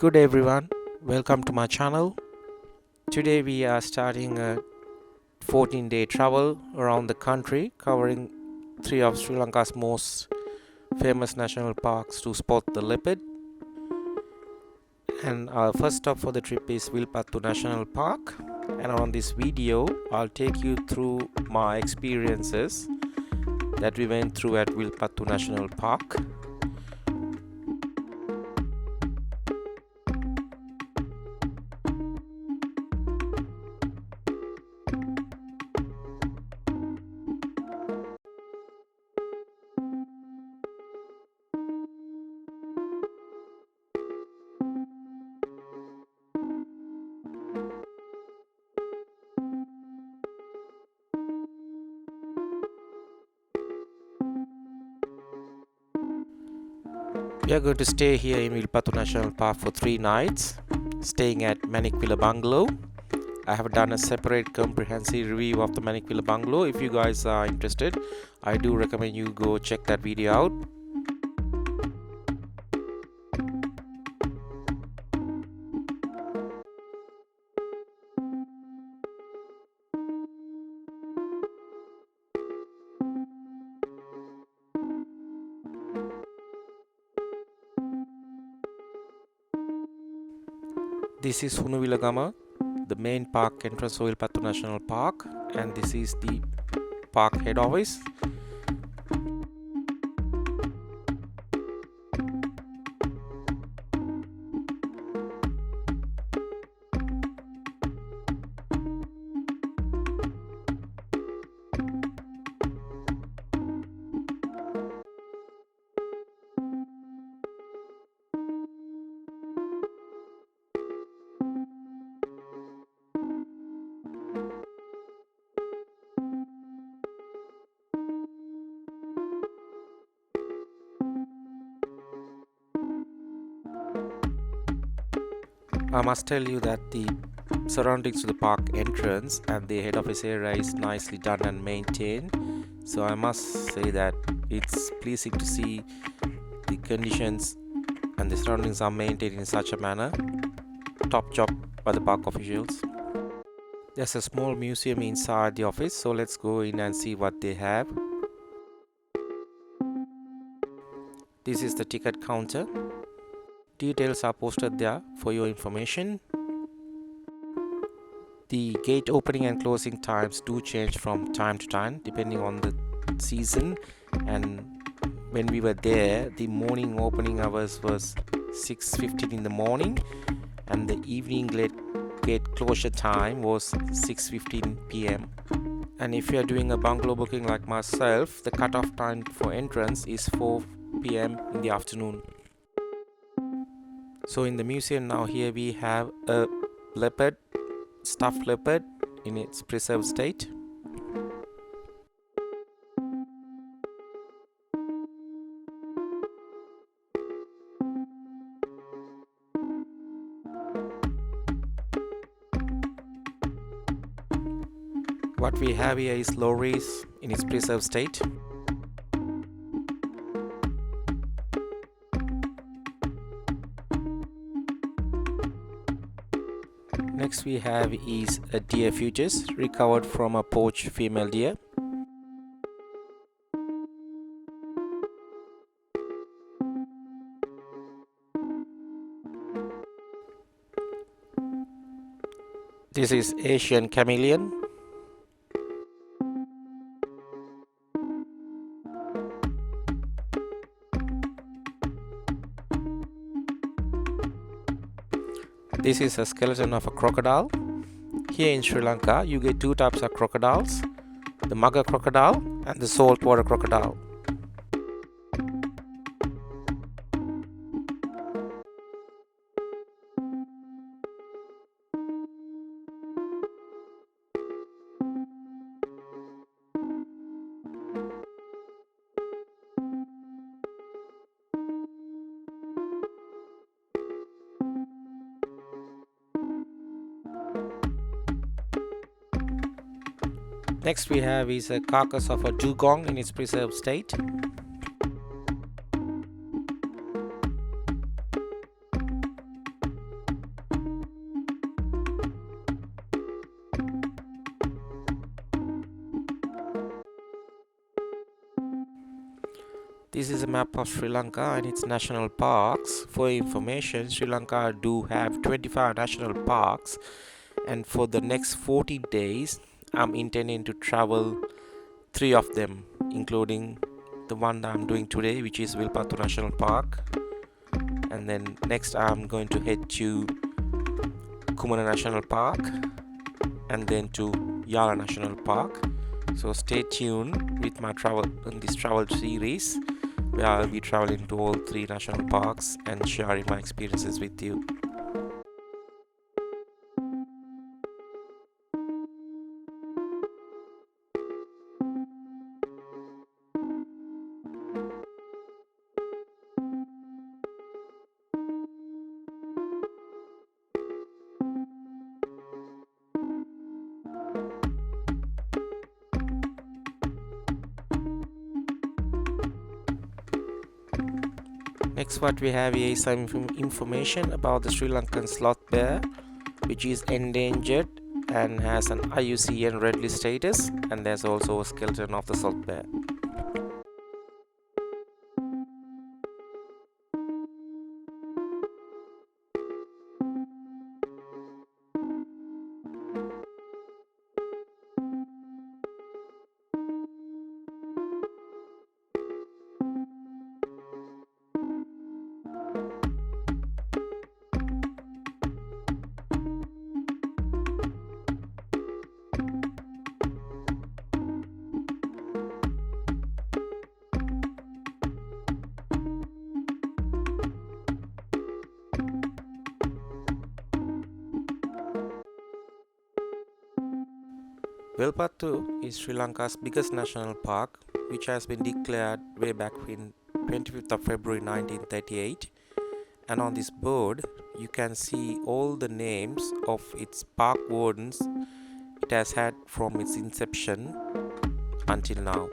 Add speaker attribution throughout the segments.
Speaker 1: Good day everyone, welcome to my channel. Today we are starting a 14-day travel around the country covering 3 of Sri Lanka's most famous national parks to spot the leopard. And our first stop for the trip is Wilpattu National Park, and on this video I'll take you through my experiences that we went through at Wilpattu National Park. We are going to stay here in Wilpattu National Park for 3 nights, staying at Bungalow. I have done a separate comprehensive review of the Bungalow. If you guys are interested, I do recommend you go check that video out. This is Hunuvilagama, the main park entrance of Wilpattu National Park, and this is the park head office. I must tell you that the surroundings to the park entrance and the head office area is nicely done and maintained. So I must say that it's pleasing to see the conditions and the surroundings are maintained in such a manner. Top job by the park officials. There's a small museum inside the office, so let's go in and see what they have. This is the ticket counter. Details are posted there for your information. The gate opening and closing times do change from time to time depending on the season, and when we were there the morning opening hours was 6:15 in the morning and the evening gate closure time was 6:15 p.m. and if you are doing a bungalow booking like myself, the cutoff time for entrance is 4 p.m. in the afternoon. So in the museum now, here we have a leopard, stuffed leopard in its preserved state. What we have here is lories in its preserved state. Next we have is a deer fetus recovered from a poached female deer. This is Asian chameleon. This is a skeleton of a crocodile. Here in Sri Lanka, you get 2 types of crocodiles, the mugger crocodile and the saltwater crocodile. Next we have is a carcass of a dugong in its preserved state. This is a map of Sri Lanka and its national parks. For information, Sri Lanka do have 25 national parks, and for the next 14 days I'm intending to travel 3 of them, including the one that I'm doing today, which is Wilpattu National Park, and then next I'm going to head to Kumana National Park and then to Yala National Park. So stay tuned with my travel in this travel series, where I'll be traveling to all 3 national parks and sharing my experiences with you. Next, what we have here is some information about the Sri Lankan sloth bear, which is endangered and has an IUCN red list status, and there's also a skeleton of the sloth bear. Wilpattu is Sri Lanka's biggest national park, which has been declared way back in 25th of February 1938. And on this board, you can see all the names of its park wardens it has had from its inception until now.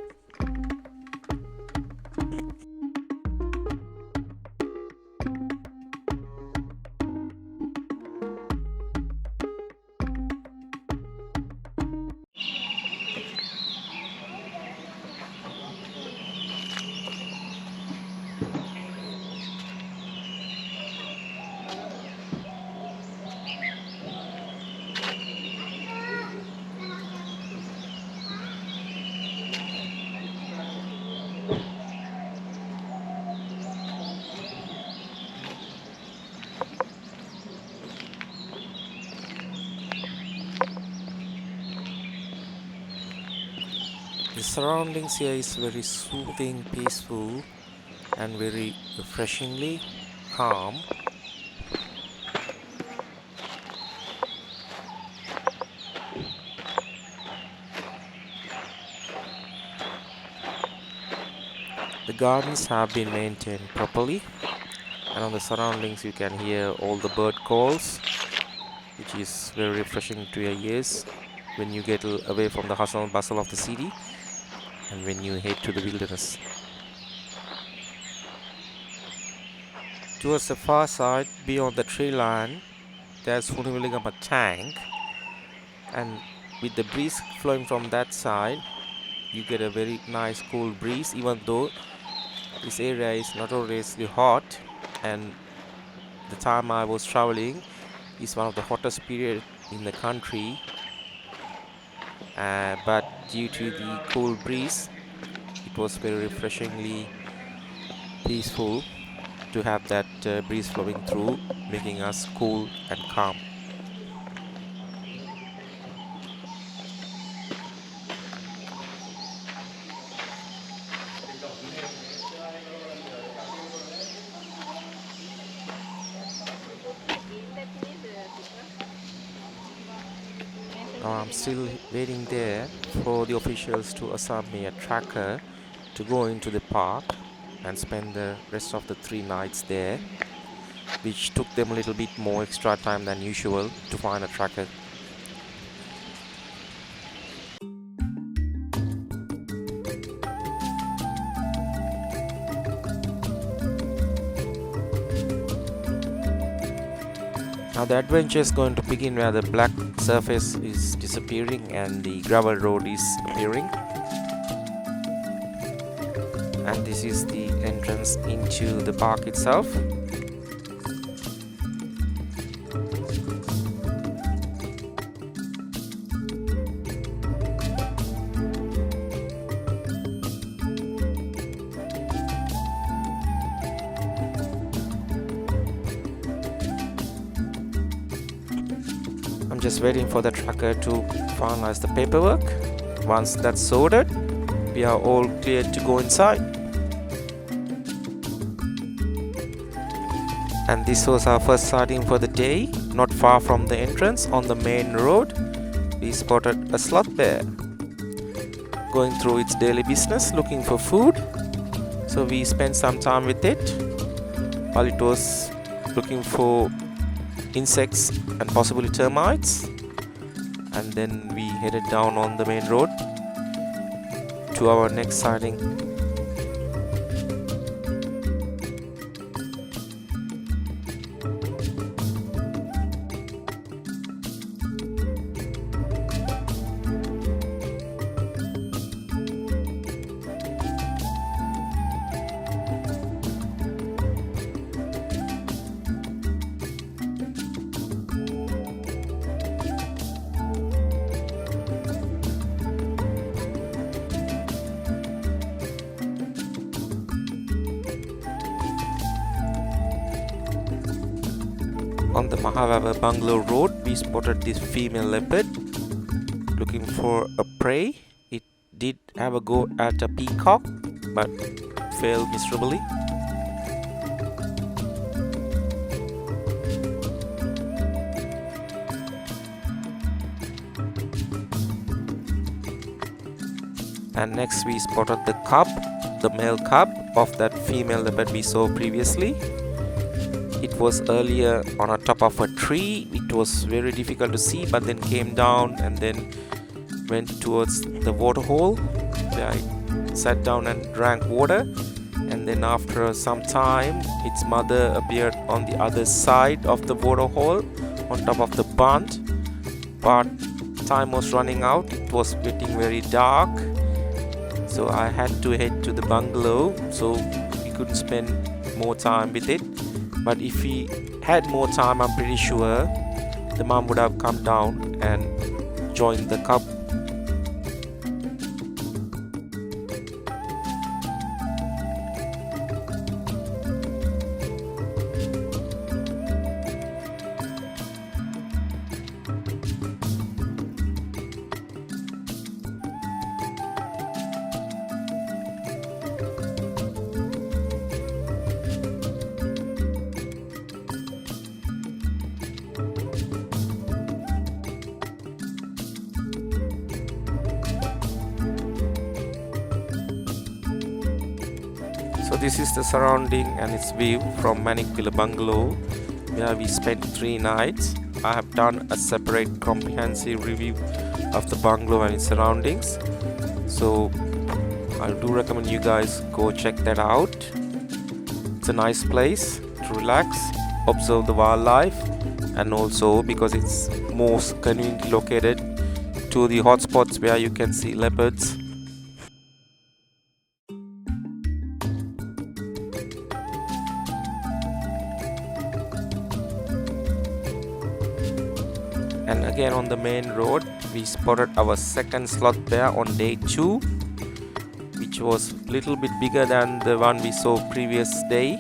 Speaker 1: The surroundings here is very soothing, peaceful, and very refreshingly calm. The gardens have been maintained properly, and on the surroundings you can hear all the bird calls, which is very refreshing to your ears when you get away from the hustle and bustle of the city and when you head to the wilderness. Towards the far side, beyond the tree line, there's Hunivillingama tank, and with the breeze flowing from that side, you get a very nice cool breeze, even though this area is notoriously hot, and the time I was traveling is one of the hottest period in the country. But due to the cool breeze, it was very refreshingly peaceful to have that breeze flowing through, making us cool and calm. Now I'm still waiting there for the officials to assign me a tracker to go into the park and spend the rest of the 3 nights there, which took them a little bit more extra time than usual to find a tracker. Now the adventure is going to begin where the black surface is disappearing and the gravel road is appearing. And this is the entrance into the park itself. I'm just waiting for the tracker to finalize the paperwork. Once that's sorted, we are all cleared to go inside. And this was our first sighting for the day. Not far from the entrance on the main road, we spotted a sloth bear going through its daily business looking for food. So we spent some time with it while it was looking for insects and possibly termites, and then we headed down on the main road to our next sighting. On the Mahavava Bungalow Road, we spotted this female leopard looking for a prey. It did have a go at a peacock, but failed miserably. And next we spotted the male cub of that female leopard we saw previously. It was earlier on top of a tree. It was very difficult to see, but then came down and then went towards the water hole where I sat down and drank water. And then after some time, its mother appeared on the other side of the water hole on top of the pond. But time was running out. It was getting very dark, so I had to head to the bungalow, so we couldn't spend more time with it. But if we had more time, I'm pretty sure the mom would have come down and joined the cub. So this is the surrounding and its view from Manikpila Bungalow, where we spent 3 nights. I have done a separate comprehensive review of the bungalow and its surroundings, so I do recommend you guys go check that out. It's a nice place to relax, observe the wildlife, and also because it's most conveniently located to the hotspots where you can see leopards. And again on the main road, we spotted our second sloth bear on day 2, which was a little bit bigger than the one we saw previous day.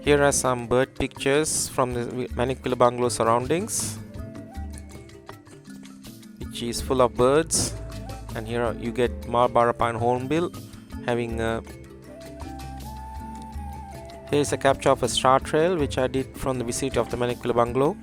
Speaker 1: Here are some bird pictures from the Manicula Bungalow surroundings, which is full of birds. And here you get Marlborough pine hornbill having a. Here is a capture of a star trail which I did from the vicinity of the Manicula Bungalow.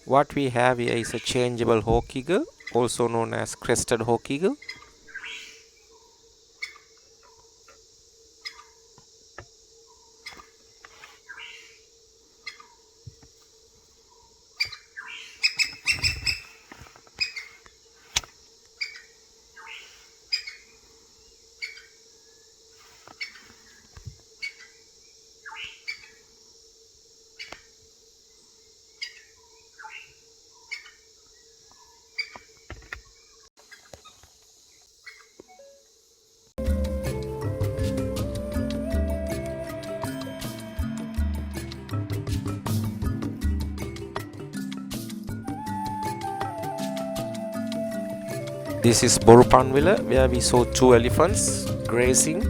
Speaker 1: What we have here is a changeable hawk eagle, also known as crested hawk eagle. This is Borupanvilla, where we saw 2 elephants grazing.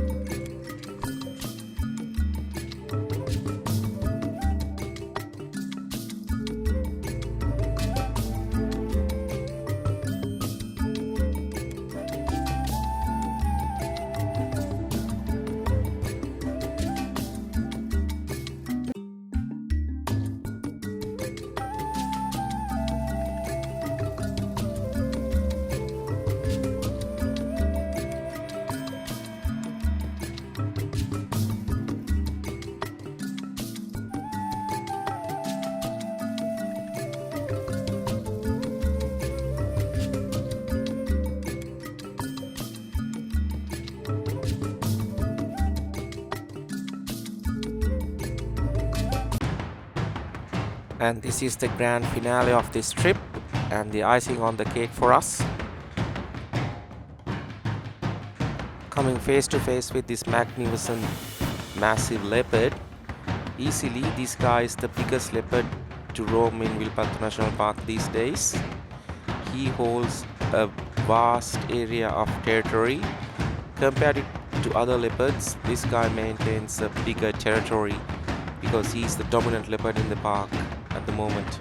Speaker 1: And this is the grand finale of this trip and the icing on the cake for us. Coming face to face with this magnificent massive leopard. Easily this guy is the biggest leopard to roam in Wilpattu National Park these days. He holds a vast area of territory. Compared to other leopards, this guy maintains a bigger territory because he is the dominant leopard in the park at the moment.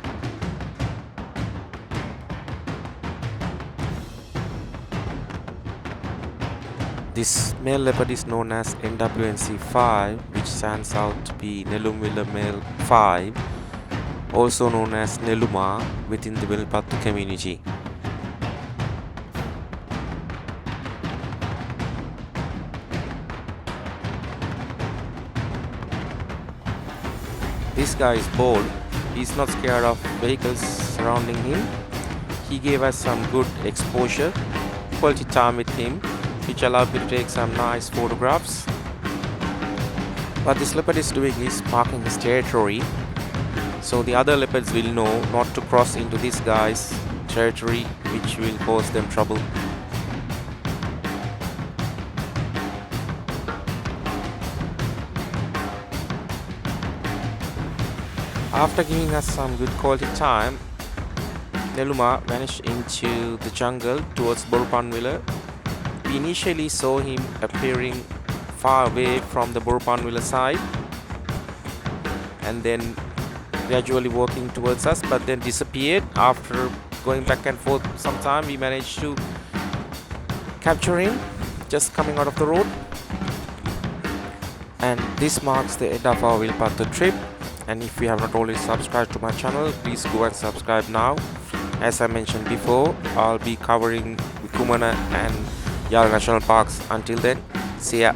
Speaker 1: This male leopard is known as NWNC5, which stands out to be Nelumvilla male 5, also known as Neluma within the Wilpattu community. This guy is bold. He's not scared of vehicles surrounding him. He gave us some good exposure, quality time with him, which allowed me to take some nice photographs. What this leopard is doing is marking his territory, so the other leopards will know not to cross into this guy's territory, which will cause them trouble. After giving us some good quality time, Neluma vanished into the jungle towards Borupanvilla. We initially saw him appearing far away from the Borupanvilla side and then gradually walking towards us, but then disappeared. After going back and forth some time, we managed to capture him just coming out of the road. And this marks the end of our Wilpattu trip. And if you have not already subscribed to my channel, please go and subscribe now. As I mentioned before, I'll be covering Kumana and Yala National Parks. Until then, see ya.